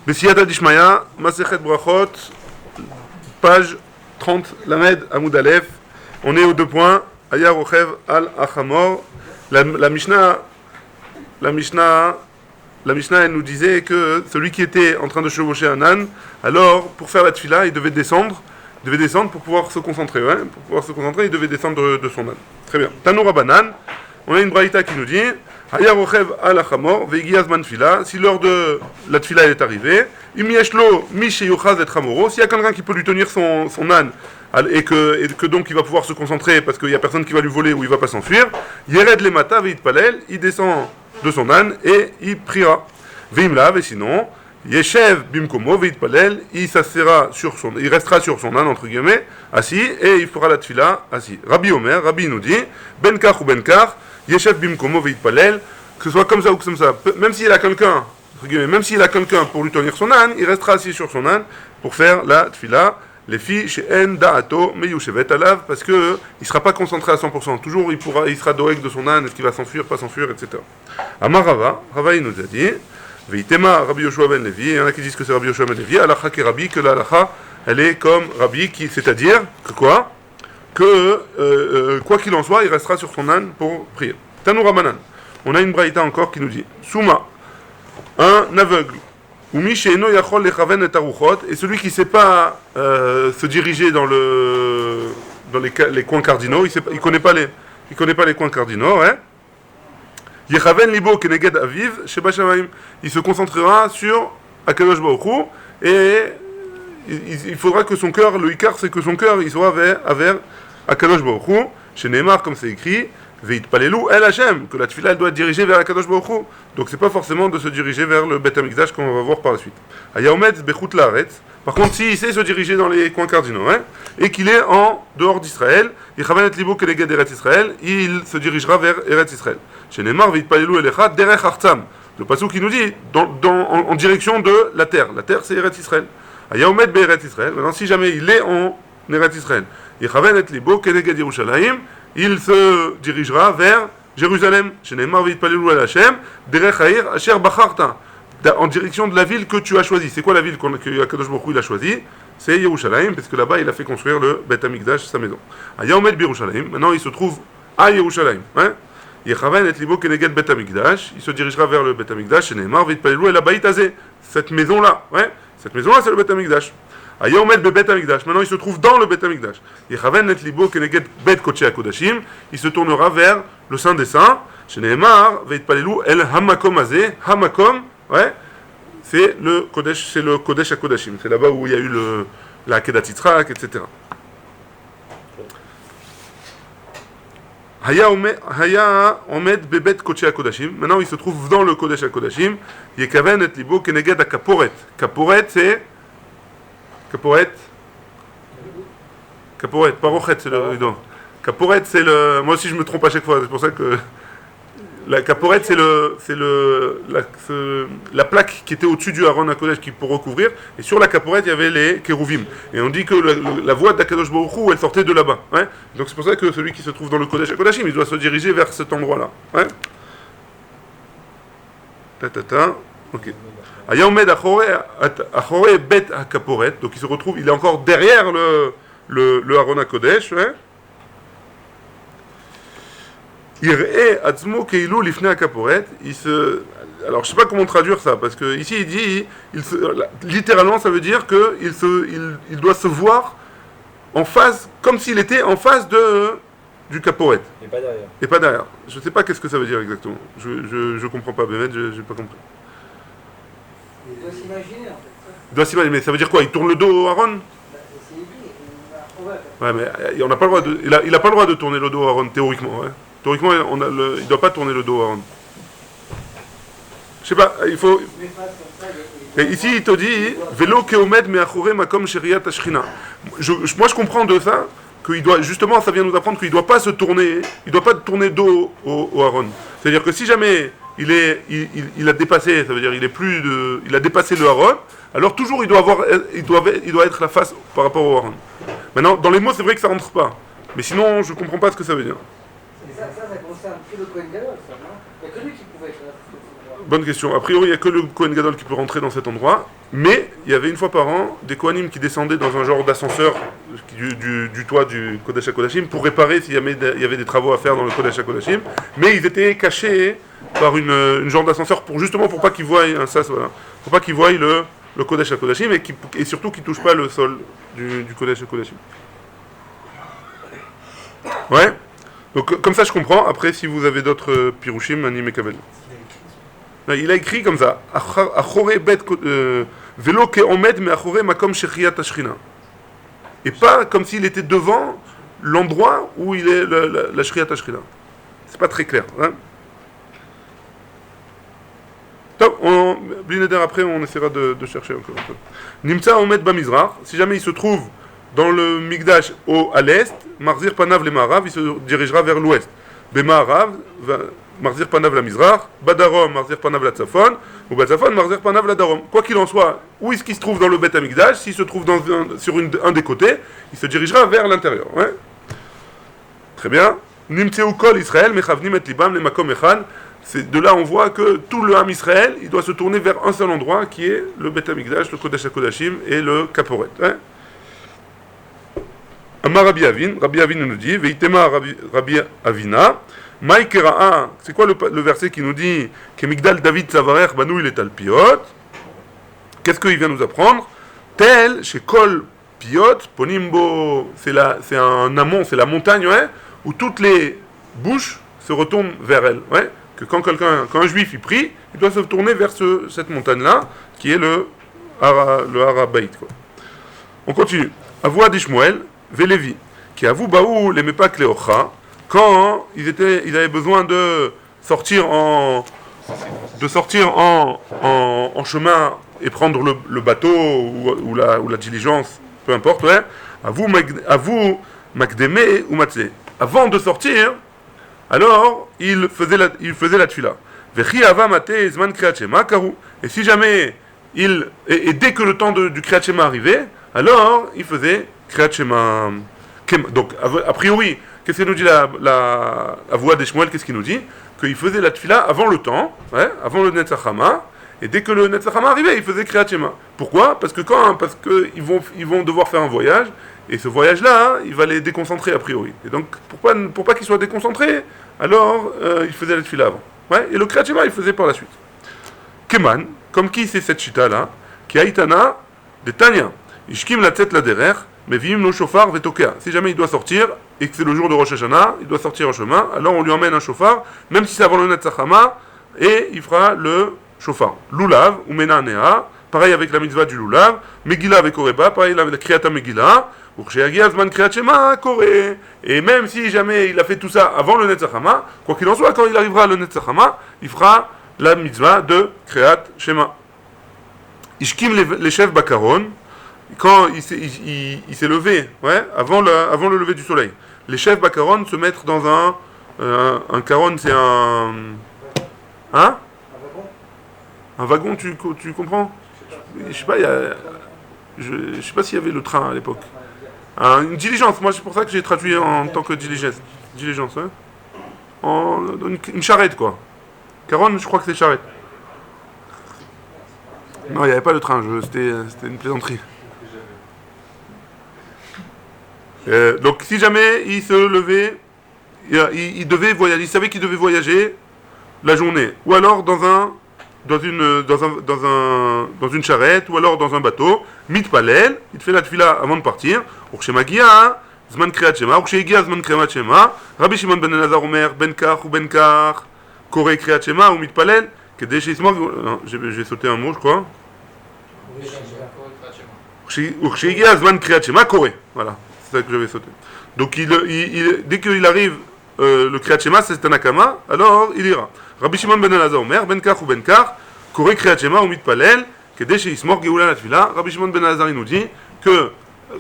Bessiyata Dishmaya, Masechet Brachot, page 30, Lamed Amoud Aleph. On est aux deux points. Aya Rochev al Achamor. La Mishnah, elle nous disait que celui qui était en train de chevaucher un âne, alors pour faire la tfila, il devait descendre pour pouvoir se concentrer. Ouais, pour pouvoir se concentrer, il devait descendre de son âne. Très bien. Tanoura Banan, on a une braïta qui nous dit Aya Rochev al Achamor, Vegiaz man tfila. Si l'heure de la tfila est arrivée, Imieshlo Mish Yochaz et Tramoro, s'il y a quelqu'un qui peut lui tenir son âne, et que donc il va pouvoir se concentrer parce qu'il n'y a personne qui va lui voler ou il ne va pas s'enfuir, Yered Lemata Veit Palel, il descend de son âne et il priera. Veimlav, et sinon, Yeshev Bimkomo Veit Palel, il restera sur son âne, entre guillemets, assis, et il fera la tfila assis. Rabbi Omer, Rabbi nous dit, Benkar ou Benkar, Yeshev Bimkomo Veit Palel, que ce soit comme ça ou comme ça, même s'il a quelqu'un, entre guillemets, même s'il a quelqu'un pour lui tenir son âne, il restera assis sur son âne pour faire la tfila. Les filles chez En Da'ato Meyushevet Alav, parce que il ne sera pas concentré à 100%. Toujours il sera doeg de son âne, est-ce qu'il va s'enfuir, pas s'enfuir, etc. Amar Rava il nous a dit, Veitema Rabbi Yoshua ben Levi, il y en a qui disent que c'est Rabbi Yoshua ben Levi, Alacha ke Rabbi, que la Alacha, elle est comme Rabbi, c'est-à-dire que quoi qu'il en soit, il restera sur son âne pour prier. Tanoura Banan, on a une braïta encore qui nous dit, Souma, un aveugle, et celui qui ne sait pas se diriger dans les coins cardinaux, il ne connaît pas les coins cardinaux, hein? Il se concentrera sur Akadosh Baruch Hu, et il faudra que son cœur, le Ikar, c'est que son cœur il soit vers Akadosh Baruch Hu, chez Neymar, comme c'est écrit, Veit Palelu El Hashem, que la tefila elle doit être dirigée vers Akadosh Baruch Hu. Donc c'est pas forcément de se diriger vers le Bet Hamikdash qu'on va voir par la suite. Ayaometz Bechut Laaretz. Par contre, s'il sait se diriger dans les coins cardinaux, hein, et qu'il est en dehors d'Israël, Yechaven et Libo Keleged Eretz Israël, il se dirigera vers Eretz Israël. Chez Neymar Veit Palelu Elecha Derech Artzam. Le passage qui nous dit en direction de la terre. La terre c'est Eretz Israël. Ayaometz Be'Eretz Israël. Maintenant, si jamais il est en Eretz Israël, Yechaven et Libo Keleged Yerushalayim, il se dirigera vers Jérusalem, en direction de la ville que tu as choisie. C'est quoi la ville que Akadosh Baruch Hu il a choisie? C'est Yerushalayim, parce que là-bas il a fait construire le Bet Hamikdash, sa maison. Maintenant il se trouve à Yerushalayim. Il se dirigera vers le Bet Hamikdash, cette maison-là. Cette maison-là c'est le Bet Hamikdash. Maintenant il se trouve dans le Bet Hamikdash. Il se tournera vers le Saint des Saints. Hamakom, c'est le Kodesh HaKodashim. C'est là-bas où il y a eu la Akedat Yitzhak, etc. Maintenant il se trouve dans le Kodesh HaKodashim. Yekaven et libo keneged HaKaporet. Kaporet c'est Kaporet, Parochet, c'est le. Kaporet, c'est le. Moi aussi, je me trompe à chaque fois. C'est pour ça que la Kaporet, c'est la plaque qui était au-dessus du Haron HaKodesh qui pour recouvrir. Et sur la Kaporet, il y avait les Kérouvim. Et on dit que la voix d'Akadosh Baruch Hu, elle sortait de là-bas. Donc c'est pour ça que celui qui se trouve dans le Kodesh HaKodashim, il doit se diriger vers cet endroit-là. Ok. Ayaomed Achore Bet HaKaporet, donc il est encore derrière le Haron HaKodesh. Ir'e Atzmo Keilu Lifne HaKaporet. Alors je sais pas comment traduire ça, parce que ici il dit, littéralement ça veut dire que il doit se voir en face, comme s'il était en face du Kaporet. Et pas derrière. Je sais pas qu'est-ce que ça veut dire exactement. Je comprends pas, Bémet, j'ai pas compris. Il doit s'imaginer en fait. Il doit s'imaginer, mais ça veut dire quoi? Il tourne le dos à Aaron? Ouais, mais il n'a pas le droit il a pas le droit de tourner le dos à Aaron, théoriquement. Théoriquement, il doit pas tourner le dos à Aaron. Je sais pas, il faut. Et ici, il te dit Velo keomed me'achore makom sheriat ashchina. Moi, je comprends de ça qu'il doit, justement, ça vient nous apprendre qu'il doit pas se tourner, il doit pas tourner dos au Aaron. C'est-à-dire que si jamais il a dépassé, ça veut dire il a dépassé le Haron, alors toujours il doit être la face par rapport au Haron. Maintenant, dans les mots, c'est vrai que ça rentre pas, mais sinon, je comprends pas ce que ça veut dire. Et ça concerne que le Kohen Gadol, ça, non? Il n'y a que lui qui pouvait être là. bonne question. A priori, il n'y a que le Kohen Gadol qui peut rentrer dans cet endroit, mais il y avait une fois par an des Kohanim qui descendaient dans un genre d'ascenseur du toit du Kodesh HaKodashim pour réparer s'il y avait des travaux à faire dans le Kodesh HaKodashim, mais ils étaient cachés par une genre d'ascenseur justement pour pas qu'ils voient pour pas qu'ils voient le Kodesh HaKodashim et surtout qu'ils ne touchent pas le sol du Kodesh HaKodashim. Ouais. Donc comme ça je comprends. Après si vous avez d'autres pirushim, Ani Mekabel. Il a écrit comme ça. Achore bet velo ke omed me achore makom shechiyat ashchina. Et pas comme s'il était devant l'endroit où il est la shechiyat ashchina. C'est pas très clair. Hein? Top, Blineder après on essaiera de chercher encore un peu. Nimtza omed bamizrach. Si jamais il se trouve dans le Migdash à l'est, Marzir Panav le Marav, il se dirigera vers l'ouest. Bemarav, Marzir Panav la Mizrach, Badarom, Marzir Panav la Tzafon, ou Batzafon, Marzir Panav la Darom. Quoi qu'il en soit, où est-ce qu'il se trouve dans le Bet Amigdash? S'il se trouve sur un des côtés, il se dirigera vers l'intérieur. Ouais. Très bien. Nimtseu Kol Israël, Mechavnim et Libam, le Makom Echad. De là, on voit que tout le Ham Israël, il doit se tourner vers un seul endroit, qui est le Bet Amigdash, le Kodesh HaKodashim et le Kaporet. Ouais. Amar Rabbi Avin nous dit, Veitema Rabbi Avina, Maïkera'a, c'est quoi le verset qui nous dit que Migdal David Savarer Banou il est al Piot? Qu'est-ce qu'il vient nous apprendre? Tel, chez Kol Piot, Ponimbo, c'est un amont, c'est la montagne, ouais, où toutes les bouches se retournent vers elle, ouais. Que quand un juif il prie, il doit se tourner vers cette montagne-là, qui est le Harabait, quoi. On continue. Avoua d'Ishmoel, Vélévi, qui avoue Baou les Mepak Leocha, quand ils avaient besoin de sortir en chemin et prendre le bateau ou la diligence, peu importe, ouais, avoue Makdeme ou Matzé. Avant de sortir, alors il faisait la tfila. Vechi ava mate zman kriyat shema karu. Et si jamais et dès que le temps du kriyat shema arrivait, alors il faisait kriyat shema. Donc a priori, qu'est-ce qu'il nous dit la voix des Shmuel? Qu'est-ce qu'il nous dit? Qu'il faisait la tfila avant le temps, ouais, avant le Netzach Hama, et dès que le Netzach Hama arrivait, il faisait kriyat shema. Pourquoi? Parce que ils vont devoir faire un voyage. Et ce voyage-là, il va les déconcentrer a priori. Et donc, pour pas qu'ils soient déconcentrés, alors il faisait la tefila avant. Ouais, et le Kriyat Shema, il faisait par la suite. Keman, comme qui c'est cette chita-là, qui a itana de Tanya, ishkim la tête la derer, mais vim no shofar vetokea. Si jamais il doit sortir, et que c'est le jour de Rosh Hashanah, il doit sortir en chemin, alors on lui emmène un shofar, même si c'est avant le Netzach Hama, et il fera le shofar. Lulav, ou mena nea, pareil avec la mitzvah du Lulav, Megillah avec Oreba, pareil avec la Kriyata Megillah, et même si jamais il a fait tout ça avant le Netzach Hama, quoi qu'il en soit, quand il arrivera le Netzach Hama, il fera la mitzvah de Kriyat Shema. Ishkim les chefs Bakaron, quand il s'est levé, ouais, avant le lever du soleil, les chefs Bakaron se mettent dans un caron, c'est un. Hein? Un wagon, tu comprends? Je sais pas, je sais pas s'il y avait le train à l'époque. Une diligence, moi c'est pour ça que j'ai traduit en tant que diligence, hein. Une charrette quoi. Caron, je crois que c'est charrette. Non, il n'y avait pas le train, c'était une plaisanterie. Donc si jamais il se levait, il devait voyager, il savait qu'il devait voyager la journée, ou alors dans une charrette, ou alors dans un bateau, mitpalel, il fait la tfila avant de partir, urshemagia, zman kriyat shema, urshegia zman kriyat shema, Rabbi Shimon ben Elazar omer, ben kach ou ben kach, kore kriyat shema ou mitpalel, kedei sheismog, j'ai sauté un mot je crois, urshegia zman kriyat shema, kore, voilà, c'est ça que j'avais sauté. Donc dès qu'il arrive, le kriyat shema c'est un akama, alors il ira. Rabbi Shimon ben Elazar omer, ben kach ou ben kach, kore kriyat shema ou mitpalel, kedei sheismog geoula la tfila. Rabbi Shimon ben Elazar il nous dit que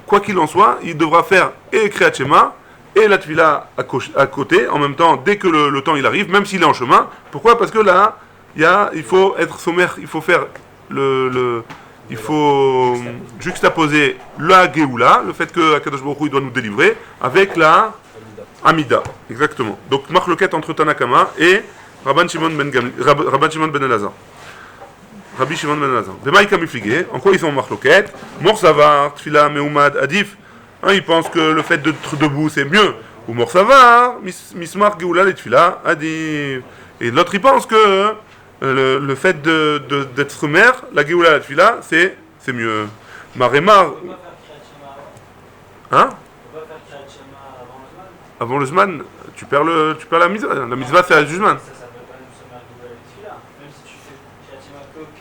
quoi qu'il en soit, il devra faire et kriyat shema et la tfila à côté en même temps dès que le temps il arrive, même s'il est en chemin. Pourquoi? Parce que là, il faut être sommaire, il faut faire il faut juxtaposer la geoula, le fait que Akadosh Baruch Hu il doit nous délivrer, avec la Amida, exactement. Donc marque le quête entre Tanakama et Rabban Shimon ben Elazar. Rabbi Shimon ben Elazar. Bemaïka mifligé, en quoi ils sont en marloquette? Morsavar, Tfila, Meumad, Adif. Ils pensent que le fait d'être debout c'est mieux. Ou Morsavar, Mismar, Geoula, les Tfila, Adif. Et l'autre il pense que le fait d'être mère, la Geoula, la Tfila, c'est mieux. Maremar. Hein? Avant le Zman, tu perds la mitzvah. La mitzvah c'est la Zman.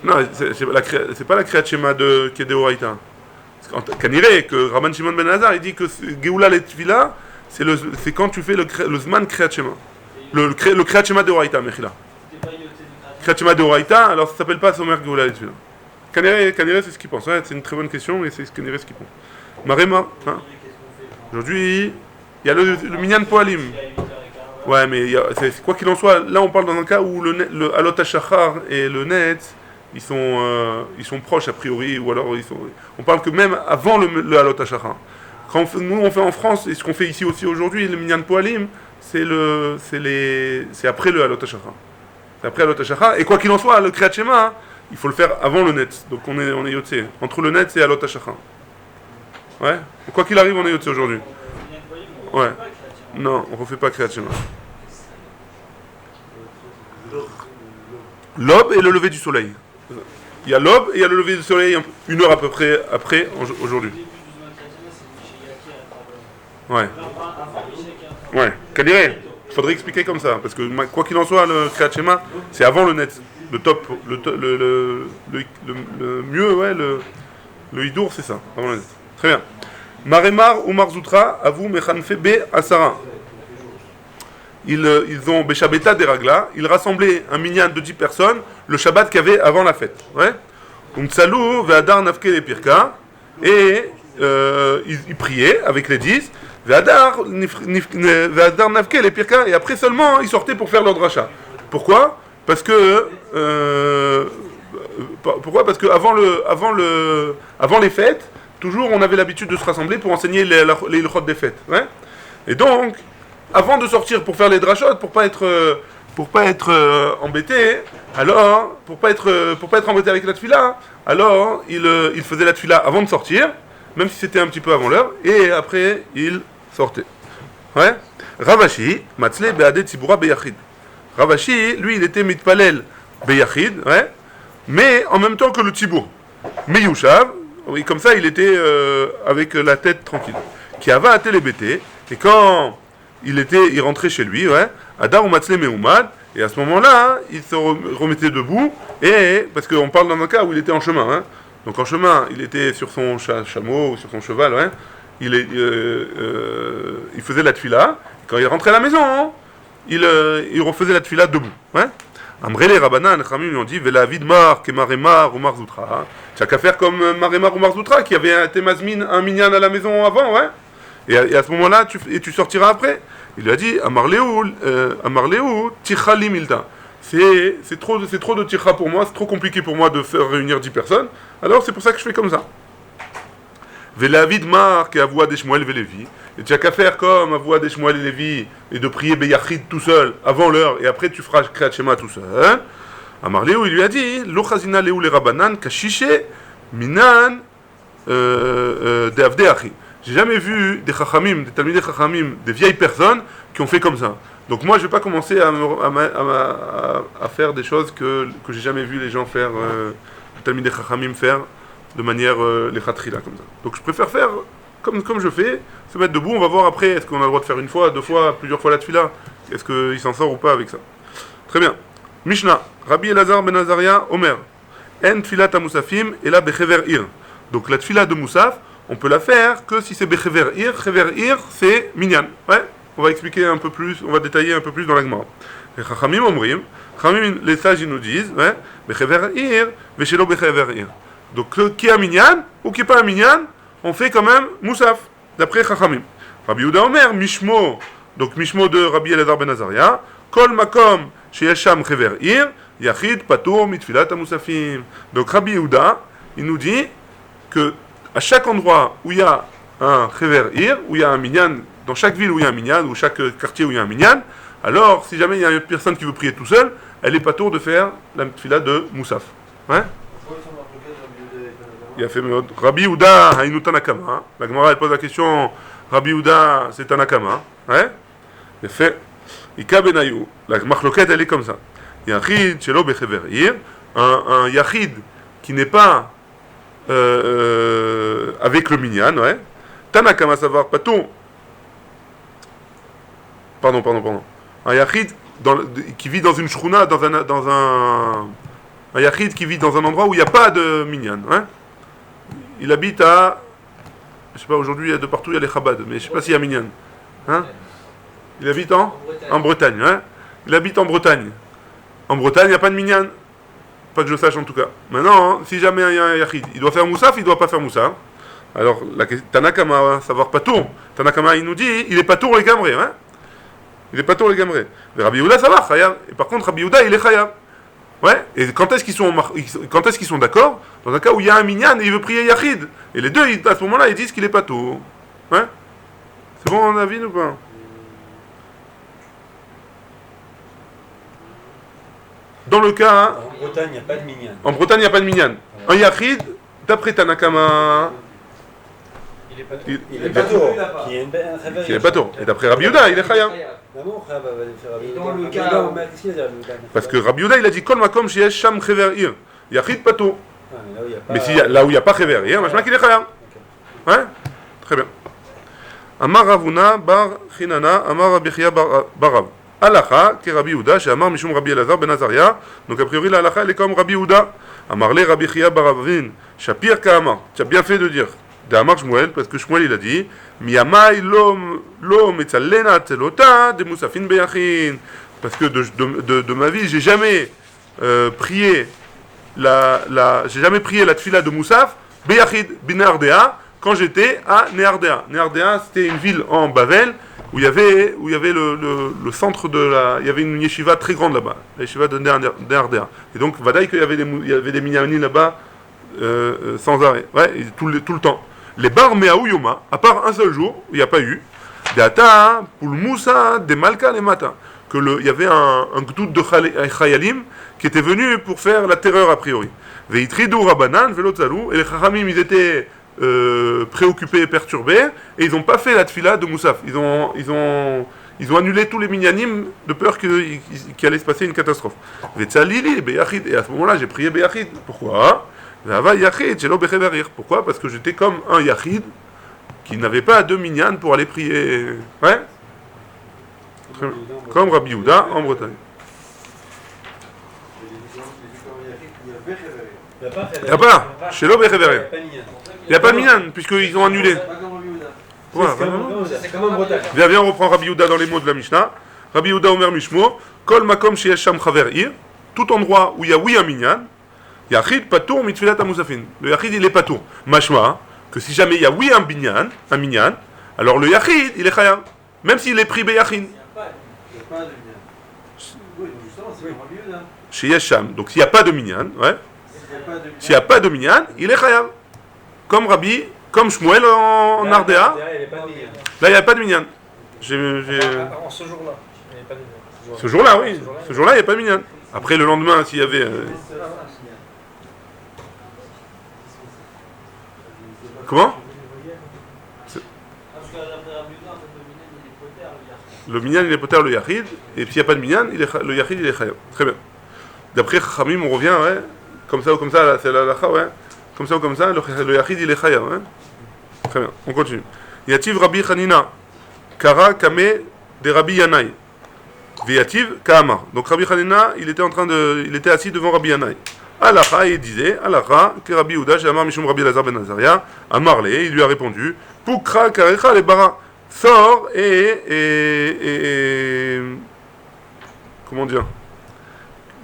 Non, c'est pas la Kriyat Shema qui est de Horaïta. Kaniré, que Rabban Shimon ben Elazar, il dit que Geoula les Tfila, c'est quand tu fais le Zman Kriyat Shema. Le Kriyat Shema de Horaïta, Mechila. Kriyat Shema de Horaïta, alors ça s'appelle pas Somer Geoula les Tfila. Kaniré, c'est ce qu'il pense. Ouais, c'est une très bonne question, et c'est ce Kaniré ce qu'il pense. Marema, hein? Aujourd'hui, il y a le Minyan Poalim. Ouais, mais quoi qu'il en soit, là on parle dans un cas où le Alot HaShachar et le Net, ils sont proches a priori, ou alors on parle que même avant le Alot HaShachar. Nous on fait en France, et ce qu'on fait ici aussi aujourd'hui, le Minyan Poalim, c'est après le Alot HaShachar. C'est après Alot HaShachar, et quoi qu'il en soit, le Kriyat Shema, il faut le faire avant le Net. Donc on est Yotze. Entre le Net et Alot HaShachar. Ouais, quoi qu'il arrive, on est Yotze aujourd'hui. Ouais. Non, on refait pas Kriyat Shema. L'aube et le lever du soleil. Il y a l'aube et il y a le lever du soleil une heure à peu près après aujourd'hui. Ouais. Ouais. Kaniré, il faudrait expliquer comme ça, parce que quoi qu'il en soit, le Kriyat Shema, c'est avant le net. Le top, le mieux, ouais, le hidour, c'est ça, avant le net. Très bien. Maremar ou Marzoutra, avou mechanfe be asara. Ils ont Beshabeta des Ragla, ils rassemblaient un minyan de 10 personnes, le Shabbat qu'il y avait avant la fête. Ouais. Umtsalou ve'adar nafke les pirka, et ils priaient avec les 10, ve'adar nafke les pirka, et après seulement ils sortaient pour faire leur dracha. Pourquoi? Parce que avant les fêtes, toujours on avait l'habitude de se rassembler pour enseigner les ilchot des fêtes. Ouais. Et donc, avant de sortir pour faire les drachot, pour pas être embêté, alors pour pas être embêté avec la tfila, alors il faisait la tfila avant de sortir, même si c'était un petit peu avant l'heure, et après il sortait. Ouais. Ravashi, Matzle be'adeh tzibura beyachid. Ravashi, lui, il était mitpalel beyachid, ouais, mais en même temps que le tzibour. Miyushav, oui, comme ça, il était avec la tête tranquille. Qui ava atélébété, et quand il rentrait chez lui, ouais, Adar ou Matzle Meumad, et à ce moment-là, il se remettait debout, et parce qu'on parle dans un cas où il était en chemin, hein. Donc en chemin, il était sur son chameau ou sur son cheval, ouais, il faisait la tfila, quand il rentrait à la maison, hein, il refaisait la tfila debout, ouais. Amrele Rabbanan, les Khamim lui ont dit, Vela Vidmar, Kemaremar ou Marzoutra. Tu n'as qu'à faire comme Maremar ou Marzoutra, qui avait un minyan à la maison avant, ouais. Et à ce moment-là, tu sortiras après. Il lui a dit, Amarleou, Tichali Milta. C'est trop de Ticha pour moi, c'est trop compliqué pour moi de faire réunir 10 personnes. Alors c'est pour ça que je fais comme ça. Velavid Mark et Avoua des Shmuel Velevi. Et tu n'as qu'à faire comme Avoua des Shmuel et Lévi et de prier Beyachid tout seul avant l'heure et après tu feras Kriyat Shema tout seul. Amarleou, il lui a dit, Lo Chazina Leou les Rabbanan, Kashiche, Minan, de Avde Achi. J'ai jamais vu des chachamim, des talmidei chachamim, des vieilles personnes qui ont fait comme ça. Donc moi je vais pas commencer à faire des choses que j'ai jamais vu les gens faire, les talmidei chachamim faire de manière les khatrila comme ça. Donc je préfère faire comme je fais, se mettre debout, on va voir après est-ce qu'on a le droit de faire une fois, deux fois, plusieurs fois la tefila, est-ce qu'il s'en sort ou pas avec ça. Très bien. Mishnah, Rabbi Elazar ben Azaria, Omer, En tfilat musafim et la bechever ir. Donc la tefila de Moussaf, on peut la faire que si c'est Bechever Ir, c'est Minyan. Ouais, on va expliquer un peu plus, on va détailler un peu plus dans la Gemara. Les Chachamim omrim, les sages ils nous disent, ouais, Bechever Ir, Veshelo Bechever Ir. Donc qui est un Minyan ou qui n'est pas un Minyan, on fait quand même Moussaf, d'après Chachamim. Rabbi Yehuda Omer, Mishmo, donc Mishmo de Rabbi Elazar ben Azaria, Kol Makom, Sheyesham Chever Ir, Yachid, Patour, Mitfilat Musafim. Donc Rabbi Yehuda, il nous dit que à chaque endroit où il y a un Chever Ir, où il y a un Minyan, dans chaque ville où il y a un Minyan, ou chaque quartier où il y a un Minyan, alors si jamais il y a une personne qui veut prier tout seul, elle est pas tour de faire la tfila de Moussaf. Hein? Il a fait Rabbi Houda Haïnou Tanakama. Hein? La Gemara elle pose la question Rabbi Houda c'est Tanakama. Hein? Il a fait Ika Benayou. La marloquette elle est comme ça. Yachid Shelo Becheverir. Un Yachid qui n'est pas avec le minyan, ouais. Tanakama savoir patou. Pardon. Un yachid qui vit dans une shruna, un yachid qui vit dans un endroit où il n'y a pas de minyan, hein. Il habite à, je sais pas, aujourd'hui de partout il y a les Chabad, mais je sais pas s'il y a minyan, hein. Il habite en Bretagne, hein. Il habite en Bretagne. En Bretagne, il n'y a pas de minyan. Pas que je sache en tout cas. Maintenant, hein, si jamais il y a un yachid, il doit faire moussaf, il ne doit pas faire moussaf. Alors, Tanakama, savoir pas tour. Tanakama, il nous dit, il est pas tour les gamrés, hein. Il est pas tour les gamrés. Mais Rabbi Houda, ça va, Chayab. Et par contre, Rabbi Houda, il est Chayab. Ouais. Et quand est-ce qu'ils sont d'accord? Dans un cas où il y a un minyan et il veut prier yachid. Et les deux, à ce moment-là, ils disent qu'il est pas tour. Ouais. C'est bon, on a vu ou pas? Dans le cas... En Bretagne, il n'y a pas de minyan. En Bretagne, il n'y a pas de minyan. Un yachid, d'après Tanakama... Il est pas tour. Il est pas tour. Et d'après Rabbi Houda, il est chayam. Dans le cas... Parce que Rabbi Houda, il a dit Kol makom sheyesh sham chever ir. Yachid pas tour. Mais là où il n'y a pas chever ir, machin qu'il est chayam. Ouais. Très bien. Amar Ravuna bar Chinana, Amar Rabbi Chia bar Rav. Halacha, que Rabbi Houda, chez Amar Mishum Rabbi Elazar ben Azaria. Donc a priori, la halacha, elle est comme Rabbi Houda. Amar le Rabbi Chia bar Ravin. Shapir ka Amar. Tu as bien fait de dire. D'Amar Shmuel, parce que Shmuel il a dit Miyamai lo metzalena tzelota de Moussafin beyachin. Parce que de ma vie, j'ai jamais prié j'ai jamais prié la tfila de Moussaf beyachid binardea quand j'étais à Néardea. Néardea, c'était une ville en Bavel où il y avait le centre il y avait une yeshiva très grande là-bas, la yeshiva de Néardea. Et donc, vadaï qu'il y avait des minyanim là-bas sans arrêt, ouais, tout le temps. Les bar meaou yoma, à part un seul jour, où il n'y a pas eu, d'ata, pour le moussa, des malka les matins, il y avait un gdoud de chayalim qui était venu pour faire la terreur a priori. Veitridou rabanan, velotzalou, et les chachamim, ils étaient préoccupés et perturbés, et ils n'ont pas fait la tfila de Moussaf. Ils ont annulé tous les minyanim de peur qu'il allait se passer une catastrophe. Vetzalili, beyachid, et à ce moment-là, j'ai prié beyachid. Pourquoi? Pourquoi? Parce que j'étais comme un yachid qui n'avait pas de minyan pour aller prier. Ouais? Comme Rabbi Houda en Bretagne. Il n'y a pas. Chez l'Ob Il n'y a pas de minyan, puisqu'ils ont annulé. C'est comme en Bretagne. Viens, on reprend Rabbi Houda dans les mots de la Mishnah. Rabbi Houda Omer Mishmo, Kol Makom Sheyesh Sham Chaver Ir, tout endroit où il y a oui un minyan, Yachid patour mitfilat amoussafin. Le yachid il est patour. Mashma, que si jamais il y a oui un minyan, alors le yachid il est chayam. Même s'il est pris beyachin. Il n'y a pas de minyan. Oui, justement, c'est Rabbi Houda. Chez Yesham. Donc s'il n'y a pas de minyan, ouais. S'il n'y a pas de minyan, il est chayam. Comme Shmuel en Ardea. Là il n'y a pas de minyan. Ce jour-là, il n'y avait pas de minyan. Ce jour-là, oui. Ce jour-là, il n'y a pas de minyan. Après le lendemain, s'il y avait. Comment? Le minyan il est poter le yachid, et puis il n'y a pas de minyan, le yachid il est chayam. Très bien. D'après Chachamim, on revient, ouais, comme ça ou comme ça, là, c'est la lacha, ouais. Comme ça ou comme ça, le yachid il est chayam, ouais. Très bien, on continue. Yativ Rabbi Hanina, Kara Kame de Rabbi Yanai. Viyativ Kaamar. Donc Rabbi Hanina, il était assis devant Rabbi Yanai. Alacha, il disait, Alacha, que Rabbi Houda, Amar Mishum Rabbi Elazar ben Azaria, Amar le, il lui a répondu, Pukra Karecha le bara, sors et comment dire,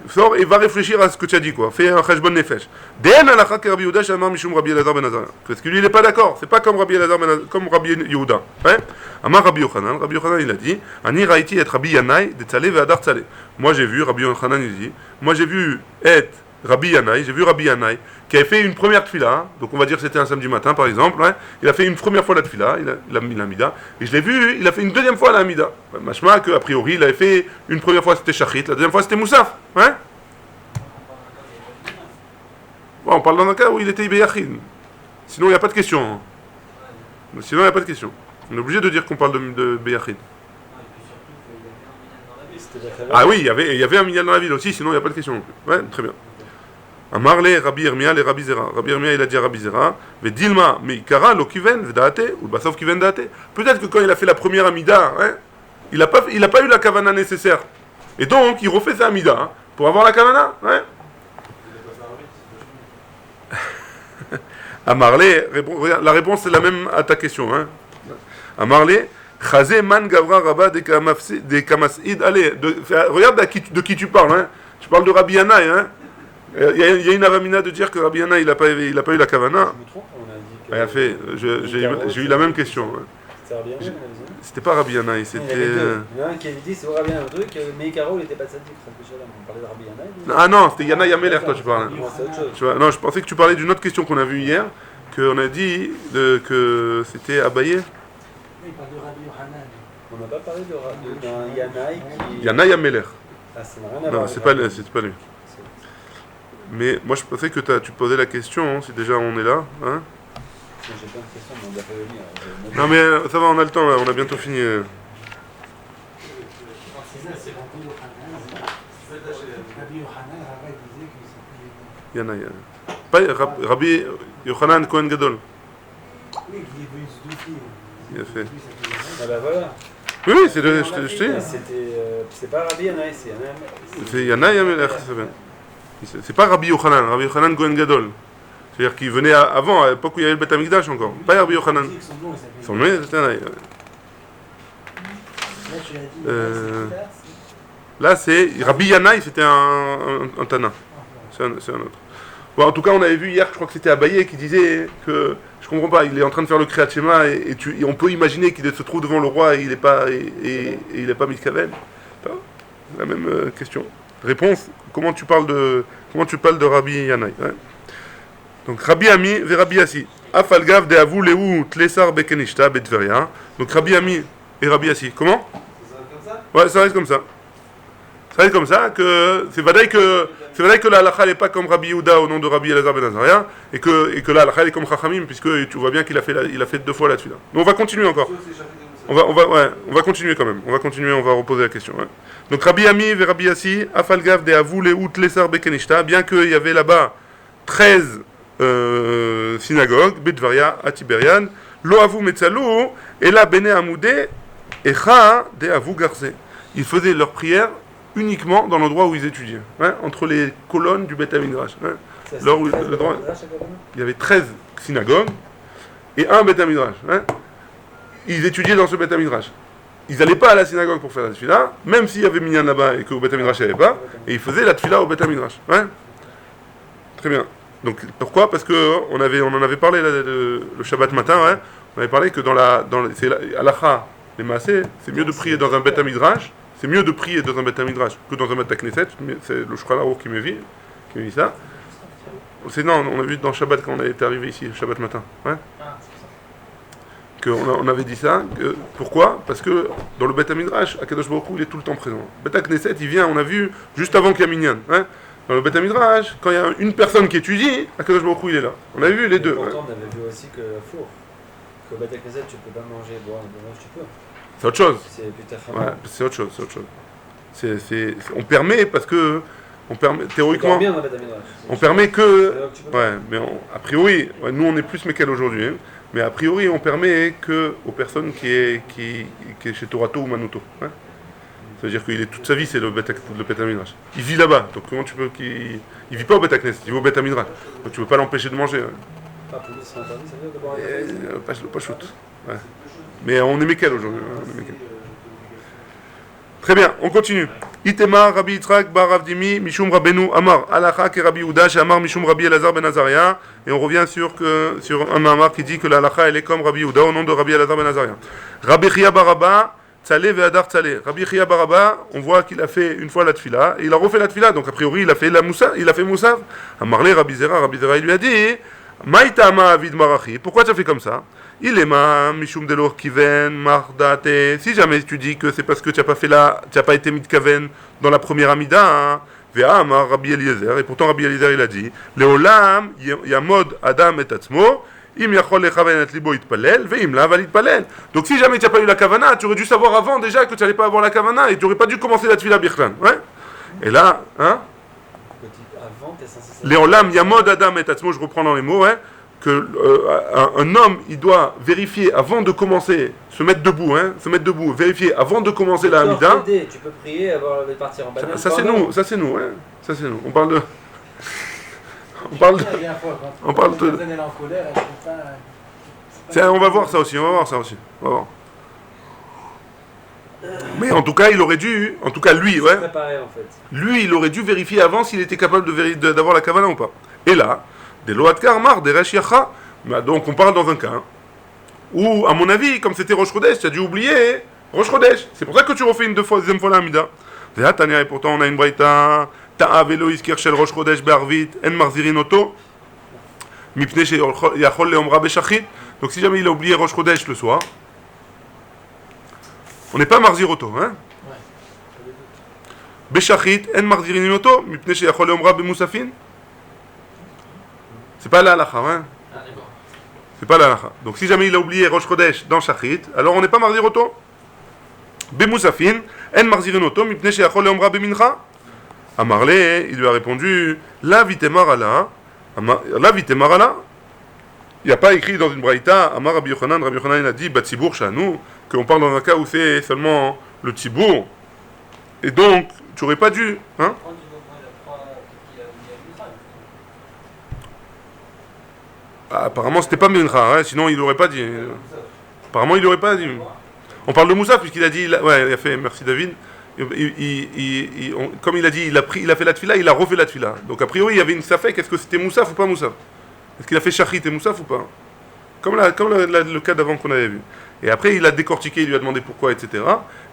sors et va réfléchir à ce que tu as dit, quoi. Fais un cheshbon nefesh. Den Alacha que Rabbi Houda, Amar Mishum Rabbi Elazar ben Azaria. Parce que lui, il n'est pas d'accord, c'est pas comme Rabbi Elazar comme Rabbi Yehuda. Hein? Amar Rabbi Yochanan, il a dit, Ani Raiti et Rabbi Yanai, de Tzale ve Adar Tzale. Moi j'ai vu, Rabbi Yochanan il dit, moi j'ai vu être Rabbi Yanaï, j'ai vu Rabbi Yanaï, qui avait fait une première tfila, hein, donc on va dire que c'était un samedi matin par exemple, ouais, il a fait une première fois la tfila, il a mis l'amida, et je l'ai vu, il a fait une deuxième fois l'amida. Machma que, a priori, il avait fait une première fois c'était Shachrit, la deuxième fois c'était Moussaf, ouais. Bon, on parle dans un cas où il était Ibeyachid. Sinon il n'y a pas de question. Hein. Sinon il n'y a pas de question. On est obligé de dire qu'on parle de Beyachid. Ah oui, il y avait un minyan dans la ville aussi, sinon il n'y a pas de question non plus. Ouais, très bien. Amarle Rabbi Yirmiyah le Rabbi Zera. Rabbi Yirmiyah il a dit à Rabbi Zera, Vedilma meikara lo kiven v'daate ou basov kiven daate. Peut-être que quand il a fait la première amida, hein, il a pas eu la kavana nécessaire. Et donc il refait sa amida hein, pour avoir la kavana. Ouais. Amarle, la réponse c'est la même à ta question. Hein. Amarle. Chazé man gavra rabba des kamasid. Allez, regarde de qui tu parles. Hein. Tu parles de Rabbi Yanaï. Hein. Il y a une avamina de dire que Rabbi Yanaï il a pas eu la kavana. Je me trompe, on a dit que. J'ai eu la même question. Hein. C'était Rabbi Yanaï, c'était pas Rabbi Yanaï, c'était. Il y en a un qui avait dit c'est Rabbi Yanaï, l'autre mais Caro il était pas sadique. On parlait de Rabbi Yanaï. Ah non, c'était Yanaï Ameler, toi tu parles. Non, c'est autre chose. Non, je pensais que tu parlais d'une autre question qu'on a vue hier, qu'on a dit que c'était Abaye. Il parle de Rabbi Yohanan. On n'a pas parlé d'un Yanaï qui. Yanaï Ameler. Ah, ça n'a rien à voir. Non, c'est pas lui. Mais moi je pensais que tu posais la question, hein, si déjà on est là. Hein. J'ai plein de questions, mais on n'a pas venir. Non mais ça va, on a le temps, là, on a bientôt fini. C'est Rabbi Yohanan. Rabbi Yohanan, Rabbi disait qu'il s'appelait. Yanaï. Pas Rabbi Yochanan Kohen Gadol. Oui, qui est venu se douter. Il a fait. Ah bah voilà. Oui, c'est je t'ai dit. C'est pas Rabbi Yanaï, c'est Yanaï. C'est Yanaï Ameler, c'est bien. C'est pas Rabbi Yochanan Kohen Gadol. C'est-à-dire qu'il venait avant, à l'époque où il y avait le Beth Amikdash encore. Pas Rabbi Yochanan. Son nom, c'était Yanaï. Là, c'est Rabbi Yanaï, c'était un Tana. C'est un autre. Bon, en tout cas, on avait vu hier, je crois que c'était Abaye qui disait que je comprends pas, il est en train de faire le Kriyat Shema et on peut imaginer qu'il se trouve devant le roi et il n'est pas Mitkaven. La même question. Réponse, comment tu parles de Rabbi Yanaï hein. Donc Rabbi Ami ve Rabbi Yassi. Afalgav de Avu Lehu Tlesar Bekenishta Betveria. Donc Rabbi Ami et Rabbi Yassi. Comment? Ouais, ça reste comme ça. Ça reste comme ça que c'est vrai que la halakha n'est pas comme Rabbi Yehuda au nom de Rabbi Elazar ben Azaria et que la halakha est comme Chachamim puisque tu vois bien qu'il a fait deux fois là-dessus. Mais on va continuer encore. On va continuer quand même. On va reposer la question. Hein. Donc Rabbi Ami ve Rabbi Yassi, Afalgav de Avu Lehu Tlesar Bekenishta, bien qu'il y avait là-bas 13 synagogues, Betvaria, à Tibériane, Lo Avu Metzalou, et là Bene Amoudé, Echa de Avu Garze. Ils faisaient leur prière uniquement dans l'endroit où ils étudiaient, hein, entre les colonnes du Beth Midrash. Hein. Il y avait 13 synagogues et un Beth Midrash. Hein. Ils étudiaient dans ce Beth Midrash. Ils n'allaient pas à la synagogue pour faire la tefila, même s'il y avait minyan là-bas et qu'au Beth Midrash il n'y avait pas, et ils faisaient la tefila au Beth Midrash. Hein. Très bien. Donc pourquoi? Parce que on en avait parlé là, le Shabbat matin. Ouais. On avait parlé que c'est halakha, les maaseh, c'est mieux de prier dans un Beth Midrash. C'est mieux de prier dans un Beth Midrash que dans un Beth Knesset. C'est le Shulchan Aruch qui me dit ça. Non, on a vu dans Shabbat quand on était arrivé ici, Shabbat matin. Ouais. On avait dit ça. Pourquoi? Parce que dans le Beth Midrash, Akadosh Baruch Hu, il est tout le temps présent. Beth Knesset, il vient, on a vu, juste avant qu'il y a Minyan. Hein. Dans le Beth Midrash, quand il y a une personne qui étudie, Akadosh Baruch Hu, il est là. On a vu les deux. Pourtant, on avait vu aussi que four, qu'au Beth Knesset, tu peux pas manger, boire, tu peux. C'est autre chose. C'est autre chose. On permet parce que théoriquement, on permet que, mais a priori, nous on est plus Mekel aujourd'hui, hein, mais a priori on permet que aux personnes qui est chez Torato ou Manuto. Hein. C'est-à-dire qu'il est toute sa vie c'est le Beth Midrash. Il vit là-bas, donc comment tu peux il vit pas au Beth Knesset, il vit au Beth Midrash. Donc tu peux pas l'empêcher de manger. Hein. Pour lui c'est interdit, ça veut dire de boire. Pas shoot. Ouais. Mais on est Mekel aujourd'hui. Très bien, on continue. Itema Rabbi Yitzhak bar Ravdimi Mishum Rabbeinu Amar Alacha ke Rabbi Yehuda Amar Mishum Rabbi Elazar ben Azaria. Et on revient sur un Amar qui dit que la halacha elle est comme Rabbi Yehuda au nom de Rabbi Elazar ben Azaria. Rabbi Chia bar Abba Tzalé ve'adar tzalé. Rabbi Chia Baraba, on voit qu'il a fait une fois la tfila, et il a refait la tfila, donc a priori il a fait la moussa, il a fait moussaf. Amarlé Rabbi Zera il lui a dit, Maïtama avid marachi, pourquoi tu as fait comme ça? Il est ma mishum delor kiven mardate. Si jamais tu dis que c'est parce que tu n'as pas été mitkaven dans la première amida, ve'a amar Rabbi Eliezer, et pourtant Rabbi Eliezer il a dit, Leolam yamod adam et atzmo. Donc si jamais tu n'as pas eu la kavana, tu aurais dû savoir avant déjà que tu n'allais pas avoir la kavana et tu n'aurais pas dû commencer la tfila bichlan. Ouais. Et là, hein, Léolam yamod adam et atzmo, je reprends dans les mots, hein, que un homme il doit vérifier avant de commencer, se mettre debout, vérifier avant de commencer la hamida. Tu peux prier avant de partir en banane. Ça c'est nous, hein. Ça c'est nous. On parle de. On parle de. On va voir ça aussi, On va voir. Mais en tout cas, il aurait dû, lui, ouais. Préparé, en fait. Lui, il aurait dû vérifier avant s'il était capable d'avoir la kavana ou pas. Et là, des loat karmar, des resh yacha. Donc on parle dans un cas où, à mon avis, comme c'était Rosh Chodesh, tu as dû oublier Rosh Chodesh. C'est pour ça que tu refais une deuxième fois la Hamida. Et pourtant on a une braïta. Ta'av elo iskir shel Rosh Chodesh be'arvit en marzirin oto mipnei sheyachol leomra beshachit. Donc si jamais il a oublié Rosh Chodesh le soir, on n'est pas marzir oto, hein. Beshachit en marzirin oto mipnei sheyachol leomra bemusafin. C'est pas la halacha, hein. C'est pas la halacha. Donc si jamais il a oublié Rosh Chodesh dans shachit, alors on n'est pas marzir oto. Bemusafin en marzirin oto mipnei sheyachol leomra bemincha. Amarlé, il lui a répondu, la vitemarala, il n'y a pas écrit dans une braïta, Amar Rabbi Yochanan il a dit, Batsibour Shanou, qu'on parle dans un cas où c'est seulement le Tibour, et donc, tu n'aurais pas dû, hein? Apparemment, c'était pas Mincha, hein, sinon il n'aurait pas dit. Apparemment, il n'aurait pas dit. On parle de Moussa, puisqu'il a dit, ouais, il a fait, merci David. Comme il a dit, il a fait la tfila, il a refait la tfila. Donc a priori, il y avait une safek, est-ce que c'était moussaf ou pas moussaf? Est-ce qu'il a fait shachit et moussaf ou pas? Comme le cas d'avant qu'on avait vu. Et après, il a décortiqué, il lui a demandé pourquoi, etc.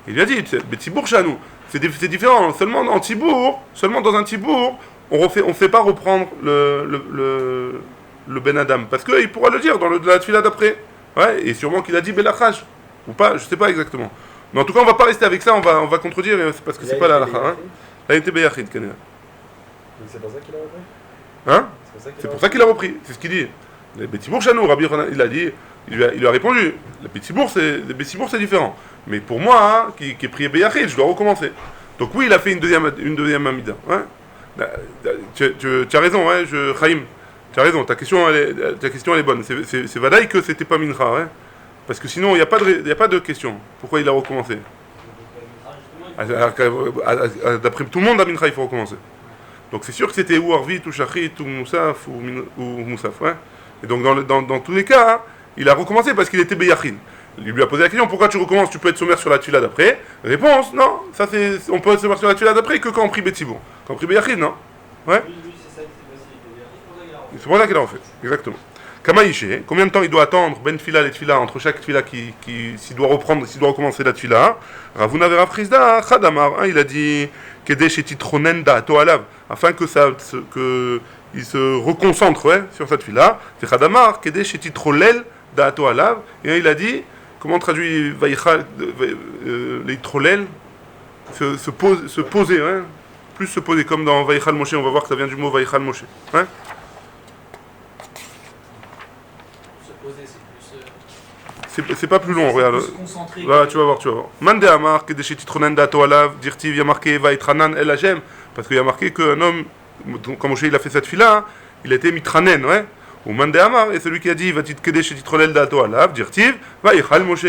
Et il lui a dit, Tibour Chanou, c'est différent. Seulement en Tibour, seulement dans un Tibour, on fait pas reprendre le Ben Adam. Parce qu'il pourra le dire dans la tfila d'après. Ouais, et sûrement qu'il a dit Belachaj. Ou pas, je sais pas exactement. Mais en tout cas, on va pas rester avec ça, on va contredire, parce que c'est pas la halakha. Hein. Là, il était Beyachid, Kenya. Donc c'est pour ça qu'il a repris? Hein? C'est pour ça qu'il a repris, c'est ce qu'il dit. Les Betibour Chanou, Rabbi il a dit, il lui a répondu, les Betibour c'est différent. Mais pour moi, hein, qui est prié Beyachid, je dois recommencer. Donc oui, il a fait une deuxième Amida. Hein? Tu as raison, hein, Chaim, tu as raison, ta question elle est bonne. C'est vadaï que c'était pas Mincha, hein? Parce que sinon, il n'y a pas de question. Pourquoi il a recommencé? D'après tout le monde, à Mincha, il faut recommencer. Donc c'est sûr que c'était ou Arvit, ou Shachit, ou Moussaf, ou Moussaf. Ouais. Et donc dans tous les cas, hein, il a recommencé parce qu'il était Beyachin. Il lui a posé la question, pourquoi tu recommences? Tu peux être sommaire sur la tfila d'après. Réponse, non, on peut être sommaire sur la tfila d'après que quand on prie Betsibour. Quand on prie Beyachin, non? Ouais. C'est pour ça qu'il a refait, exactement. Kamaïché, combien de temps il doit attendre ben tfila et tfila entre chaque tfila s'il doit recommencer la tfila? Ravuna vera frisda chadamar, il a dit kedesh et titronen da'ato alav, afin que il se reconcentre, ouais, sur cette tfila. C'est chadamar kedesh et titrolel da'ato alav, et il a dit, comment on traduit vaïchal les trolel, se poser, hein, plus se poser, comme dans vaïchal Moshe, on va voir que ça vient du mot vaïchal Moshe, hein. C'est pas plus long, regarde. Là, tu vas voir. Mande Amar, que des chitronen dato alav, dirtiv, il y a marqué Vaitranan el Hajem, parce qu'il y a marqué qu'un homme, comme Moshe il a fait cette fila, il a été mitranen, ouais. Ou Mande Amar, et celui qui a dit Vatit que des chitronen dato alav, dirtiv, Vaichal Moshe.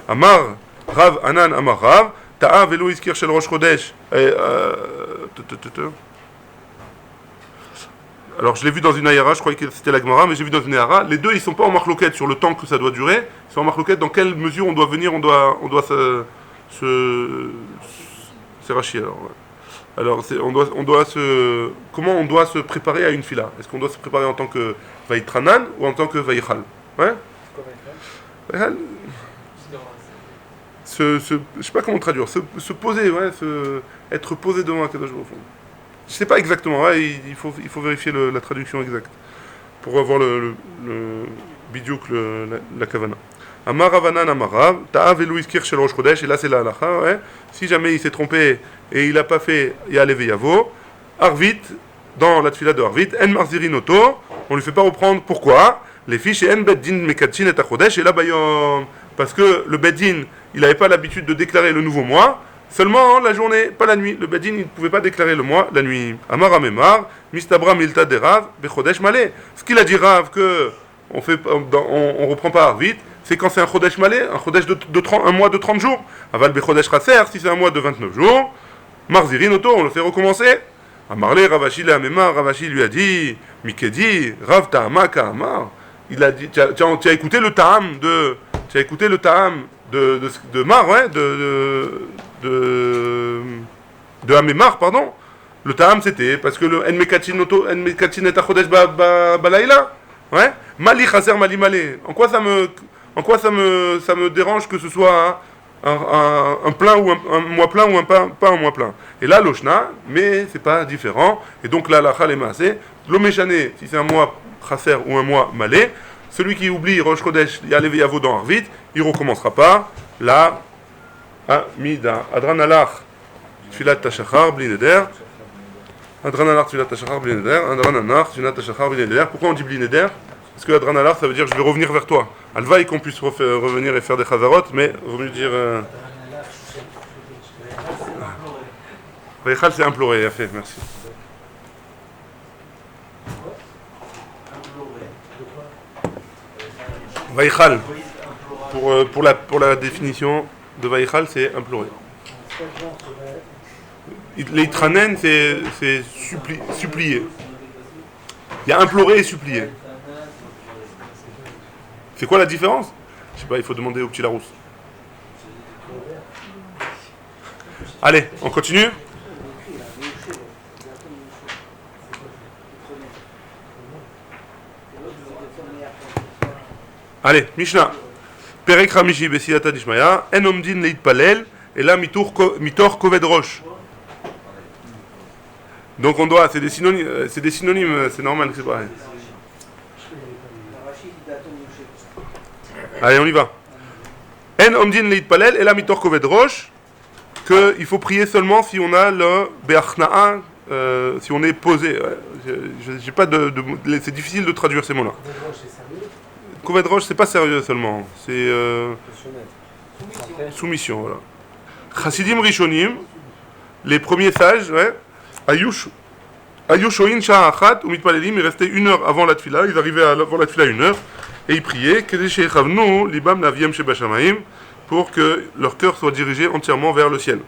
Amar, Rav Anan Amar Rav, Ta'a velo iskir shel Rosh Chodesh. Alors je l'ai vu dans une ayara, je croyais que c'était la Gemara, mais j'ai vu dans une ayara. Les deux, ils sont pas en marloquette sur le temps que ça doit durer. Ils sont en marloquette dans quelle mesure on doit venir, on doit c'est Rachi alors. Ouais. Alors comment on doit se préparer à une fila? Est-ce qu'on doit se préparer en tant que Vaïtranan ou en tant que Vaïchal? Ouais. je sais pas comment traduire, se poser, ouais, être posé devant Akadosh Baruch Hu. Je sais pas exactement, ouais, il faut vérifier la traduction exacte pour avoir le bidiouk, la kavana. Amar Ravanan Amarav, Ta'av Elu Iskir Shel Rosh Chodesh, et là c'est la halacha, ouais. Si jamais il s'est trompé et il n'a pas fait Ya'aleh Ve'yavo, Arvit, dans la tefila de Arvit, En Marzirin Oto, on ne lui fait pas reprendre. Pourquoi? Les fiches et En Beddin Mekatchin et Chodesh, et là Bayom. Parce que le Beddin, il n'avait pas l'habitude de déclarer le nouveau mois, seulement la journée, pas la nuit. Le Beddin, il ne pouvait pas déclarer le mois la nuit. Amar Amemar, Mistabra Milta de Rav, Bechodesh Malé. Ce qu'il a dit Rav, que on reprend pas Arvit, c'est quand c'est un Chodesh Malé, un Chodesh un mois de 30 jours. Aval Bechodesh Chaser, si c'est un mois de 29 jours. Marzirin Oto, on le fait recommencer. Amarle Ravashi le Amemar, Ravashi lui a dit, Mikedi, Rav Ta'ama Ka'amar. Il a dit, tu as écouté le Ta'am de. Tu as écouté le Ta'am de Mar, ouais, de Amemar, pardon. Le Ta'am c'était parce que le En Mekatin et Achodesh Balaïla, ouais. Mali Chaser Mali Malé. En quoi ça me dérange que ce soit un plein ou un mois plein ou pas un mois plein. Et là l'Oshna, mais c'est pas différent. Et donc là la Khalemassé, l'Omeshane, si c'est un mois Chaser ou un mois Malé. Celui qui oublie Rosh Chodesh, Ya'aleh Ve'yavo dans Arvit, il ne recommencera pas. La Amida. Adran Alach, Tfilat Tashachar, Bli Neder. Adran Alach, Tfilat Tashachar, Bli Neder. Adran Alach, Tfilat Tashachar, Bli Neder. Pourquoi on dit Bli Neder? Parce que Adran Alach, ça veut dire je vais revenir vers toi. Alvaï qu'on puisse revenir et faire des chazarot, mais il vaut mieux dire. Vaïchal, c'est implorer, il a fait, merci. Vaïchal, pour la définition de Vaïchal, c'est implorer. Les tranen, c'est supplier. Il y a implorer et supplier. C'est quoi la différence? Je sais pas, il faut demander au petit Larousse. Allez, on continue. Allez, Mishnah. Perek Ramishi Besiyata Dishmaya, En Omdin Leit Palel, et là Mitor Koved Rosh. Donc on doit, c'est des synonymes, c'est normal que c'est pareil. Allez, on y va. En Omdin Leit Palel, et là Mitor Koved Rosh, qu'il faut prier seulement si on a le Be'achna'a, si on est posé. J'ai pas c'est difficile de traduire ces mots-là. Koved Rosh, c'est pas sérieux seulement, c'est soumission, voilà. Chassidim Rishonim, les premiers sages, ouais, Ayushoin Sha'achat ou Mitpalelim, ils restaient 1 heure avant la tfila, ils arrivaient avant la tfila 1 heure, et ils priaient, Kedeshechavnu, Libam Naviem Shebashamaim, pour que leur cœur soit dirigé entièrement vers le ciel.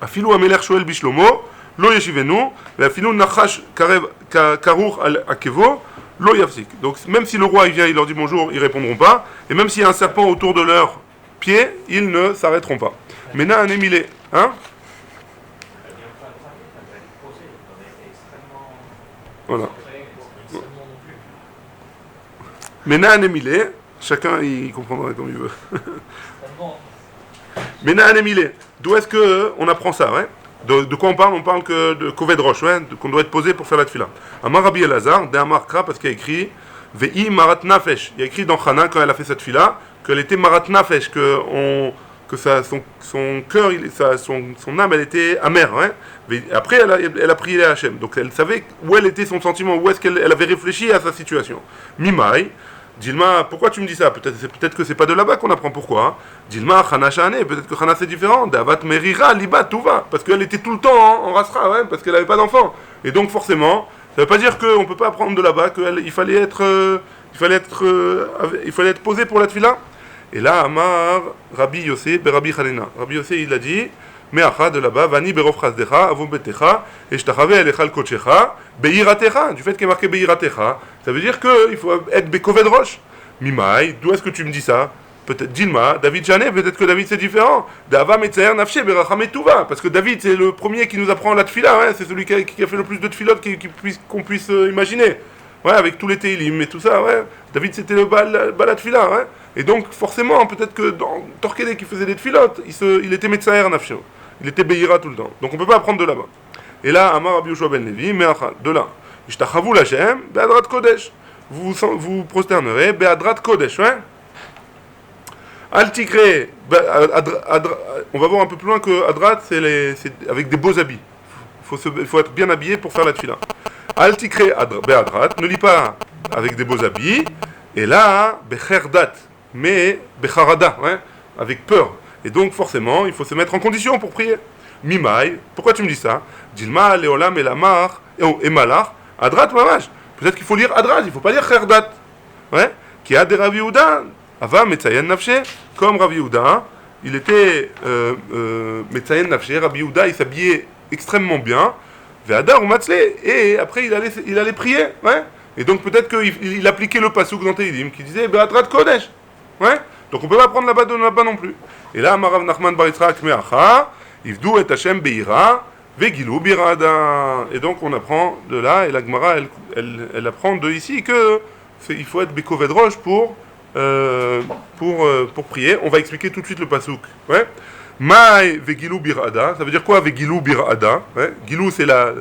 Afilou Ameler Shoel Bishlomo, Lo Yeshivenu, Afilou Nachash Karour al Akevo, Lo Yafsik. Donc même si le roi il vient, il leur dit bonjour, ils répondront pas. Et même s'il y a un serpent autour de leurs pieds, ils ne s'arrêteront pas. Mena un émilé, hein? Voilà. Mena un émilé, chacun il comprendra comme il veut. Mena un émilé. D'où est-ce que on apprend ça, ouais? De quoi on parle? On parle que de Koved Rosh, ouais, qu'on doit être posé pour faire la tefila. Amar Rabbi Elazar, d'Amar Kra, parce qu'il y a écrit Ve'i Marat Nafesh. Il y a écrit dans Chana, quand elle a fait cette tefila, qu'elle était Marat Nafesh, que son cœur, son âme, elle était amère. Hein. Après, elle a prié les Hachem. Donc elle savait où elle était, son sentiment, où est-ce qu'elle avait réfléchi à sa situation. Mimai. Dilma, pourquoi tu me dis ça? Peut-être que c'est pas de là-bas qu'on apprend pourquoi. Hein. Dilma, Chana Shane, peut-être que Chana c'est différent. Davat Merira, Liba, tout va. Parce qu'elle était tout le temps en Rasra, ouais, parce qu'elle n'avait pas d'enfant. Et donc forcément, ça veut pas dire qu'on peut pas apprendre de là-bas, qu'il fallait être posé pour la tefila. Et là, Amar, Rabbi Yossé, Rabbi Chalena. Rabbi Yossé, il a dit, Me'acha de là-bas, Vani Berov Chazdecha, Avon Betecha, et Shtachave Elechal Kochecha, Beiratecha, du fait qu'il est marqué Beiratecha, ça veut dire qu'il faut être Bekoved Rosh. Mimai, d'où est-ce que tu me dis ça? Peut-être Dilma, David Janet, peut-être que David c'est différent. Dava Metzaer Nafshe, Beracham Etuva, parce que David c'est le premier qui nous apprend la tefila, hein, c'est celui qui a fait le plus de tefilot qu'on puisse imaginer. Ouais, avec tous les Teilim et tout ça, ouais. David c'était le Baal Tefila, ouais. Et donc, forcément, peut-être que dans Torquedé qui faisait des tfilotes, il était Metsaer Nafsho. Il était Beira tout le temps. Donc, on ne peut pas apprendre de là-bas. Et là, Amar Rabbi Yoshua ben Levi, Me'achad, de là. Ishtachavu l'Hashem, Be'adrat Kodesh. Vous prosternerez, Be'adrat Kodesh, ouais. Al-Tikre, on va voir un peu plus loin que Adrat, c'est avec des beaux habits. Il faut être bien habillé pour faire la tfila. Al-Tikre Be'adrat, ne lis pas avec des beaux habits. Et là, Becherdat, mais Becharada, ouais, avec peur. Et donc, forcément, il faut se mettre en condition pour prier. Mimai, pourquoi tu me dis ça? Dilma, Leolam, Elamar, et Malach, Adrat, Mamash. Peut-être qu'il faut lire Adrat, il ne faut pas lire Cherdat. Ouais, qui a des Rav Yehuda, Ava, Metzayen Nafshe, comme Rav Yehuda, il était Metzayen Nafshe, Rav Yehuda, il s'habillait extrêmement bien, Ve'adar ou Matzle, et après il allait prier, ouais. Et donc peut-être qu'il appliquait le pasuk dans Tehillim qui disait Be'adrat Kodesh, ouais. Donc on peut pas prendre là-bas non plus. Et là, Marav Nachman Bar Yitzhak Me'acha, Ivdu et Hashem Be'ira, Ve'gilu Birada. Et donc on apprend de là, et la Gemara elle apprend de ici que il faut être Bekovedrosh pour prier. On va expliquer tout de suite le pasuk. Ouais. Maï Ve'gilu Birada, ça veut dire quoi Ve'gilu Birada, ouais. Gilou c'est la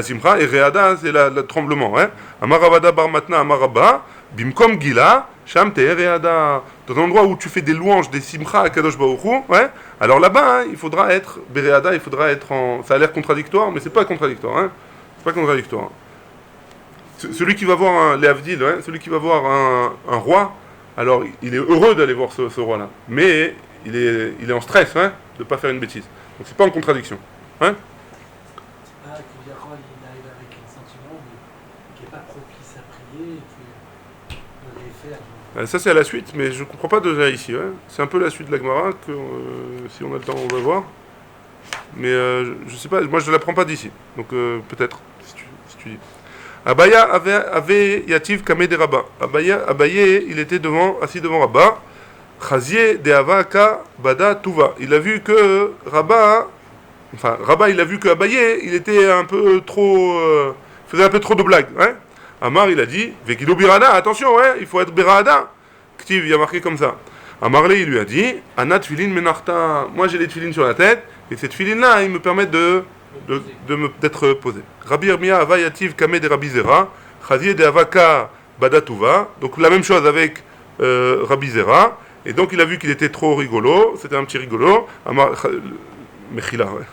simcha, et Reada c'est le tremblement. Ouais. Amaravada Bar Matna Amaraba, Bimkom Gila, Sham Te Reada. Dans un endroit où tu fais des louanges, des simcha à Kadosh Baruch Hu, ouais. Alors là-bas, hein, il faudra être Bereada, il faudra être en. Ça a l'air contradictoire, mais c'est pas contradictoire. Hein. C'est pas contradictoire. Celui qui va voir les Avdil, ouais, celui qui va voir un roi, alors il est heureux d'aller voir ce roi-là, mais il est en stress, hein, de ne pas faire une bêtise. Donc c'est pas en contradiction. Hein. Ah, que le roi il arrive avec un sentiment qui n'est pas propice à prier et qu'il devrait faire. Ça c'est à la suite, mais je ne comprends pas déjà ici. Ouais. C'est un peu la suite de la Gemara, que si on a le temps on va voir. Mais je sais pas, moi je ne l'apprends pas d'ici. Donc peut-être, si tu dis. Abaya avait Yativ Kame de Rabba. Abaye, il était assis devant Rabba. Chazier de Avaka Bada Tuva. Il a vu que Rabba, il a vu que Abaye, il était un peu trop, faisait un peu trop de blagues. Hein. Amar, il a dit, Vekido Birada, attention, hein, il faut être Birada. Ktiv, il a marqué comme ça. Amarle, il lui a dit, Anat Tfilin Menarta. Moi j'ai des tfilines sur la tête, et ces tfilines-là, ils me permettent d'être posé. Rabbi Yirmiyah Avayativ Kame de Rabbi Zera, Chazier de Avaka Badatuva, donc la même chose avec Rabbi Zera, et donc il a vu qu'il était trop rigolo, c'était un petit rigolo, Mechila, ouais.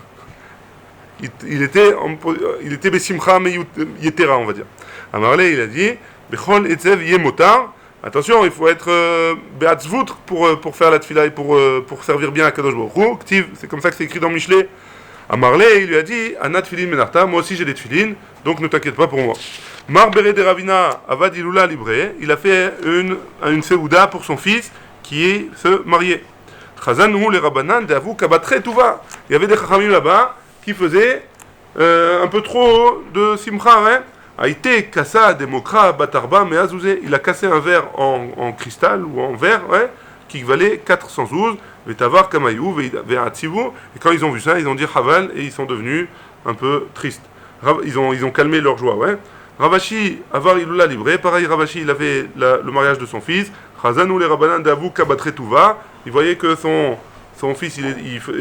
Il était Besimcha Yetera, on va dire. Amarle, il a dit, Bechol Etzev Yemotar, attention, il faut être Beatzvut pour faire la tfila et pour servir bien à Kadosh Baruch Hu. Ktiv, c'est comme ça que c'est écrit dans Michelet. Amarle, il lui a dit, Anat Tfilin Menarta, moi aussi j'ai des tfilines, donc ne t'inquiète pas pour moi. Mar Bere de Ravina Avad Ilula Libre, il a fait une seouda pour son fils qui se mariait. Chazan ou les Rabbanan de Avou Kabatre Tuva. Il y avait des Chachamim là-bas qui faisaient un peu trop de simcha, hein. Aïté Kassa Demokra Batarba Meazouzé. Il a cassé un verre en cristal ou en verre, ouais, qui valait 412. Vetavar Kamayou, Ve'atzivu. Et quand ils ont vu ça, ils ont dit Haval et ils sont devenus un peu tristes. Ils ont calmé leur joie, ouais. Ravashi, Avar Ilula Libre, pareil, Ravashi, il avait le mariage de son fils. Chazanou les Rabbanan d'Avou Kabatre Tuva. Il voyait que son fils,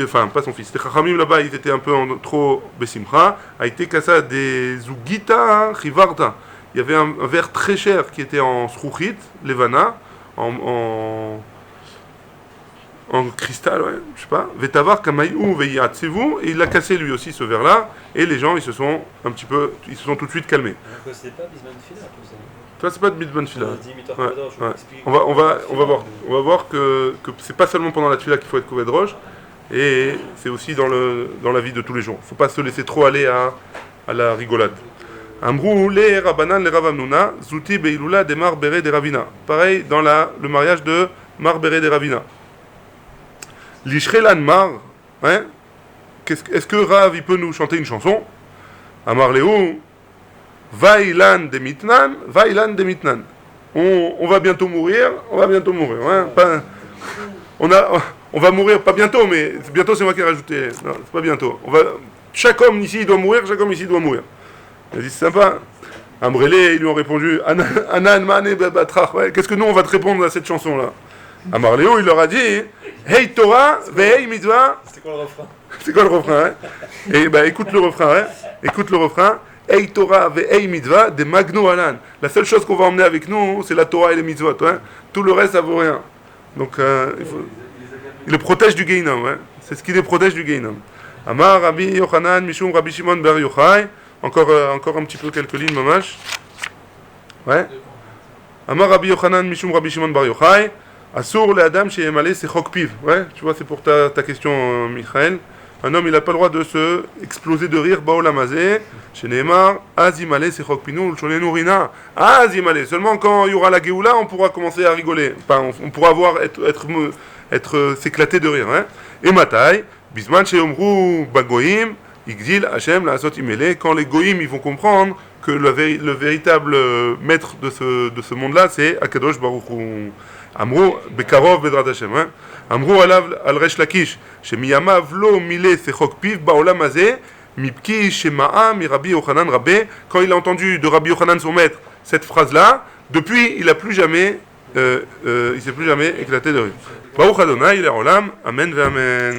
enfin, pas son fils, c'était Chachamim là-bas, ils étaient un peu trop Besimcha. A été Kassa des Zugita Chivarta. Il y avait un verre très cher qui était en Srouchit, Levana, en cristal, ouais, je sais pas. Vetavar Kamayou Ve'yatsevu, et il a cassé lui aussi ce verre-là, et les gens ils se sont tout de suite calmés. C'est pas Bisman Fila, tout ça. Toi, c'est pas de Bisman Fila. On va voir que c'est pas seulement pendant la tfila qu'il faut être Kovedrosh, et c'est aussi dans la vie de tous les jours. Faut pas se laisser trop aller à la rigolade. Amrou les Rabbanan les Ravamnuna, Zouti Beilula de Mar Bere de Ravina. Pareil dans le mariage de Mar Bere de Ravina. L'Ishrelan Mar, hein? Est-ce que Rav il peut nous chanter une chanson? Amar Léo, Vailan de Mitnan, Vailan de Mitnan. On va bientôt mourir, hein? On va mourir, pas bientôt, mais bientôt c'est moi qui ai rajouté. Non, c'est pas bientôt. Chaque homme ici doit mourir, chaque homme ici doit mourir. C'est sympa. Ambrélé, ils lui ont répondu Anan, Mane, Batrach. Ouais, qu'est-ce que nous, on va te répondre à cette chanson-là? Amarléo, il leur a dit Hey Torah, Vehei Mitzvah. C'est quoi le refrain? C'est quoi le refrain, hein? Et bah, écoute le refrain, hein? Écoute le refrain. Hey Torah, Vehei Mitzvah, de Magno Alan. La seule chose qu'on va emmener avec nous, c'est la Torah et les mitzvot. Hein? Tout le reste, ça vaut rien. Donc, il le protège du Geinom. Hein? C'est ce qui les protège du Geinom. Amar Rabbi Yochanan, Mishum Rabbi Shimon Bar Yochai. Encore un petit peu quelques lignes, mamash. Ouais. Amar Rabbi Yochanan, Mishum Rabbi Shimon Bar Yochai. Assour le Adam chez Yemalé, c'est Chok Piv. Ouais, tu vois, c'est pour ta question, Michael. Un homme, il n'a pas le droit de se exploser de rire, Baolamazé, chez Neymar, Azimale, c'est Chok Pinou, le Nourina. Azimale, seulement quand il y aura la Géoula, on pourra commencer à rigoler. Enfin, on pourra s'éclater de rire. Hein. Et Matai, Bisman chez Omrou, Bagoïm, Igdil, Hachem, la Asot Imele, quand les Goïm, ils vont comprendre que le véritable maître de ce monde-là, c'est Akadosh Baruch Hu. Amrou, Bekarov, Bedrat Hashem. Amrou alav al Resh Lakish, Shemiyamav lo mile sechok piv baolam hazeh, mipki shema'a mi Rabbi Yochanan Rabbe. Quand il a entendu de Rabbi Yochanan son maître cette phrase-là, depuis il s'est plus jamais éclaté de rire. Baruch Adonai, il est Olam, Amen ve Amen.